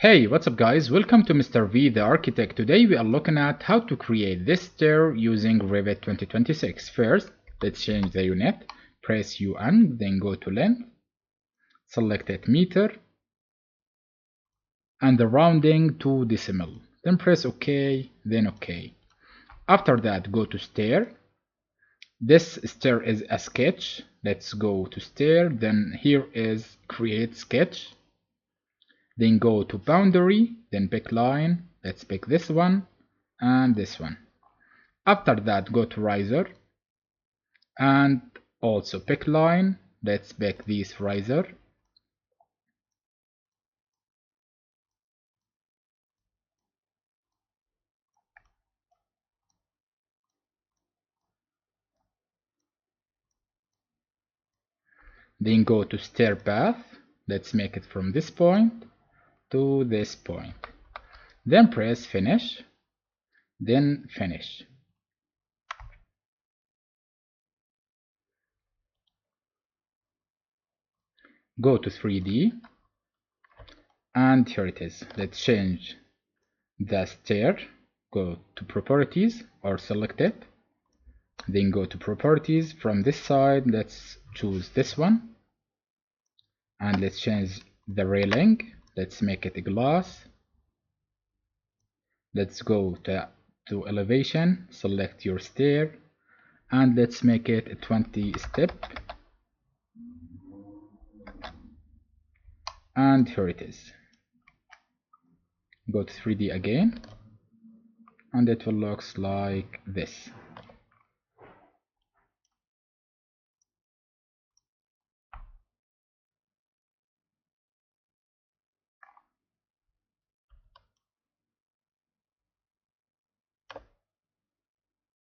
Hey, what's up guys? Welcome to Mr. V, the architect. Today we are looking at how to create this stair using Revit 2026. First, let's change the unit. Press UN, then go to length, select it meter, and the rounding to decimal. Then press OK, then OK. After that, go to stair. This stair is a sketch. Let's go to stair. Then here is create sketch. Then go to boundary, then pick line. Let's pick this one and this one. After that, go to riser and also pick line. Let's pick this riser. Then go to stair path. Let's make it from this point to this point. Then press finish. Then finish. Go to 3D. And here it is. Let's change the stair. Go to properties or select it. Then go to properties. From this side, let's choose this one. And let's change the railing. Let's make it a glass. Let's go to elevation, select your stair, and let's make it a 20 step. And here it is. Go to 3D again, and it will look like this.